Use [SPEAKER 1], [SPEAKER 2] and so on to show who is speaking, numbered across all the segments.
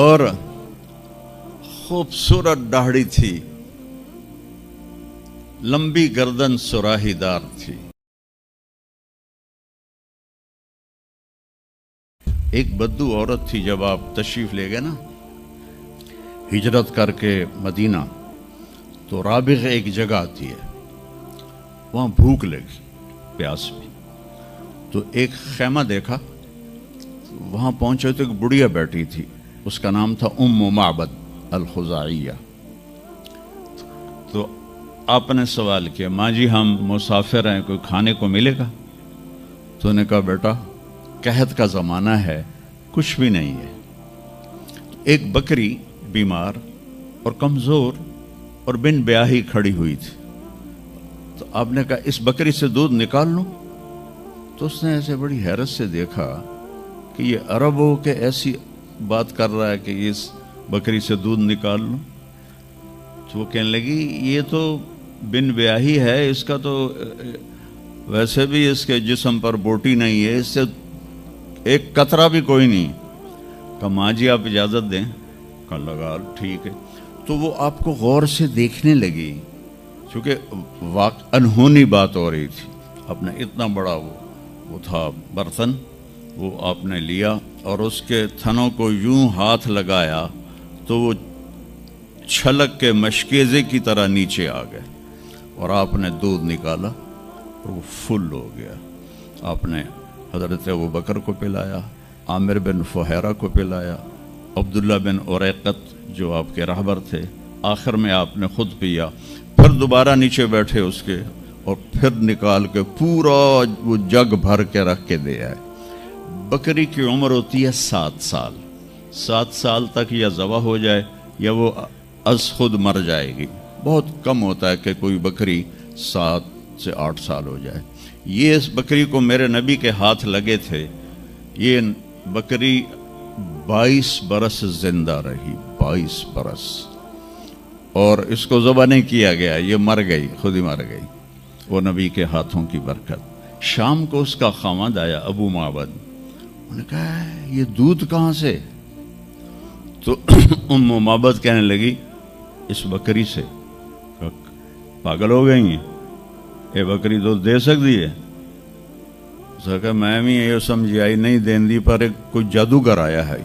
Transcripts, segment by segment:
[SPEAKER 1] اور خوبصورت داڑھی تھی، لمبی گردن سراہی دار تھی. ایک بدو عورت تھی. جب آپ تشریف لے گئے نا ہجرت کر کے مدینہ، تو رابغ ایک جگہ آتی ہے، وہاں بھوک لگی، پیاس بھی. تو ایک خیمہ دیکھا، وہاں پہنچے تو ایک بڑھیا بیٹھی تھی، اس کا نام تھا ام معبد الخزاعیہ. تو آپ نے سوال کیا، ماں جی ہم مسافر ہیں، کوئی کھانے کو ملے گا؟ تو نے کہا بیٹا قحط کا زمانہ ہے، کچھ بھی نہیں ہے. ایک بکری بیمار اور کمزور اور بن بیاہی کھڑی ہوئی تھی. تو آپ نے کہا اس بکری سے دودھ نکال لوں؟ تو اس نے ایسے بڑی حیرت سے دیکھا کہ یہ عرب ہو کے ایسی بات کر رہا ہے کہ اس بکری سے دودھ نکال لوں. تو وہ کہنے لگی یہ تو بن بیاہی ہے، اس کا تو ویسے بھی اس کے جسم پر بوٹی نہیں ہے، اس سے ایک قطرہ بھی کوئی نہیں. کہا ماں جی آپ اجازت دیں؟ کہا لگا ٹھیک ہے. تو وہ آپ کو غور سے دیکھنے لگی، چونکہ انہونی بات ہو رہی تھی. آپ نے اتنا بڑا وہ تھا برتن، وہ آپ نے لیا اور اس کے تھنوں کو یوں ہاتھ لگایا تو وہ چھلک کے مشکیزے کی طرح نیچے آ گئے، اور آپ نے دودھ نکالا اور وہ فل ہو گیا. آپ نے حضرت ابوبکر کو پلایا، عامر بن فہیرہ کو پلایا، عبداللہ بن اریقت جو آپ کے راہبر تھے، آخر میں آپ نے خود پیا. پھر دوبارہ نیچے بیٹھے اس کے، اور پھر نکال کے پورا وہ جگ بھر کے رکھ کے دے آئے. بکری کی عمر ہوتی ہے 7 سال. 7 سال تک یا ذبح ہو جائے یا وہ از خود مر جائے گی. بہت کم ہوتا ہے کہ کوئی بکری 7 سے 8 سال ہو جائے. یہ اس بکری کو میرے نبی کے ہاتھ لگے تھے، یہ بکری 22 برس زندہ رہی، 22 برس، اور اس کو ذبح نہیں کیا گیا، یہ مر گئی، خود ہی مر گئی، وہ نبی کے ہاتھوں کی برکت. شام کو اس کا خاوند آیا ابو معبد، انہوں نے کہا یہ دودھ کہاں سے؟ تو ام معبد کہنے لگی اس بکری سے. پاگل ہو گئی ہیں، یہ بکری دودھ دے سکتی ہے؟ کہ میں بھی یہ سمجھ آئی نہیں دین دی، پر کوئی جادوگر آیا ہے،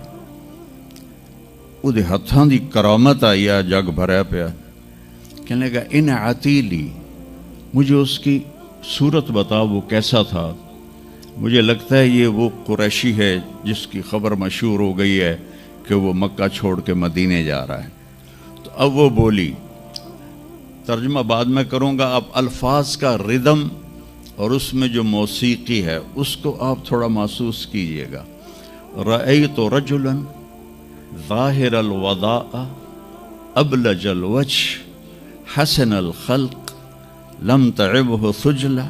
[SPEAKER 1] وہ ہاتھاں دی کرامت آئی ہے، جگ بھریا پیا. کہنے لگا ان عتیلی، مجھے اس کی صورت بتا، وہ کیسا تھا؟ مجھے لگتا ہے یہ وہ قریشی ہے جس کی خبر مشہور ہو گئی ہے کہ وہ مکہ چھوڑ کے مدینے جا رہا ہے. تو اب وہ بولی، ترجمہ بعد میں کروں گا، آپ الفاظ کا ردم اور اس میں جو موسیقی ہے اس کو آپ تھوڑا محسوس کیجئے گا. رأیت رجلا ظاہر الوداء ابلج الوجه حسن الخلق لم تعبه ثجلة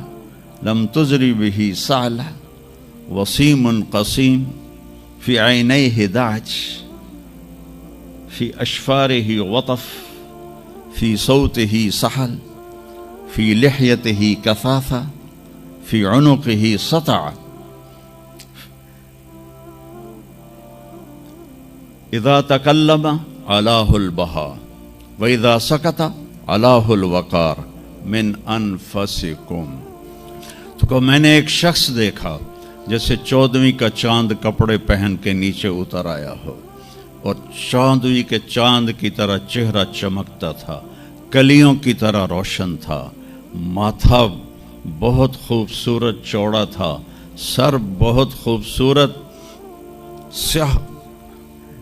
[SPEAKER 1] لم تزری به سعلة وسیم قسیم في عینیه دعج في اشفاره وطف في صوته سحل في لحيته كثافة في عنقه سطع اذا تکلم علاه البهاء واذا سکت علاه الوقار من انفسکم. تو کہ میں نے ایک شخص دیکھا جیسے 14ویں کا چاند کپڑے پہن کے نیچے اتر آیا ہو، اور 14ویں کے چاند کی طرح چہرہ چمکتا تھا، کلیوں کی طرح روشن تھا، ماتھا بہت خوبصورت چوڑا تھا، سر بہت خوبصورت سیاہ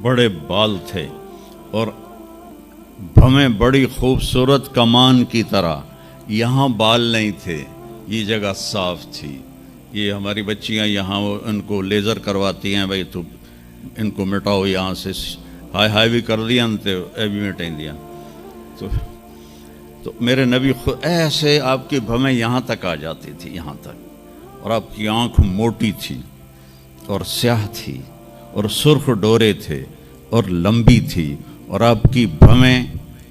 [SPEAKER 1] بڑے بال تھے، اور بھویں بڑی خوبصورت کمان کی طرح. یہاں بال نہیں تھے، یہ جگہ صاف تھی. یہ ہماری بچیاں یہاں ان کو لیزر کرواتی ہیں، بھائی تو ان کو مٹاؤ یہاں سے، ہائی ہائی بھی کر دیا تو اے بھی مٹائیں دیا. تو میرے نبی خود ایسے آپ کی بھویں یہاں تک آ جاتی تھی، یہاں تک، اور آپ کی آنکھ موٹی تھی اور سیاہ تھی اور سرخ ڈورے تھے اور لمبی تھی، اور آپ کی بھویں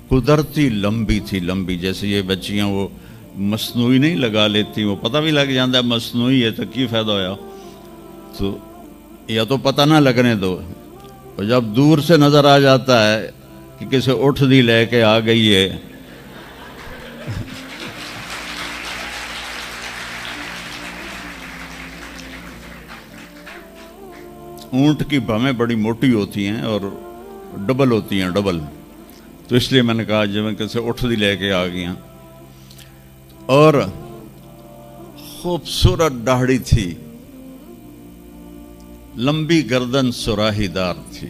[SPEAKER 1] قدرتی لمبی تھی، لمبی جیسے یہ بچیاں وہ مصنوعی نہیں لگا لیتی، وہ پتہ بھی لگ جاتا ہے مصنوعی ہے تو کی فائدہ ہویا. تو یا تو پتہ نہ لگنے دو، اور جب دور سے نظر آ جاتا ہے کہ کسی اٹھ دی لے کے آ گئی ہے، اونٹ کی بھمیں بڑی موٹی ہوتی ہیں اور ڈبل ہوتی ہیں، ڈبل، تو اس لیے میں نے کہا جب میں کیسے اٹھ دی لے کے آ گیا. اور خوبصورت داڑھی تھی، لمبی گردن سراہی دار تھی.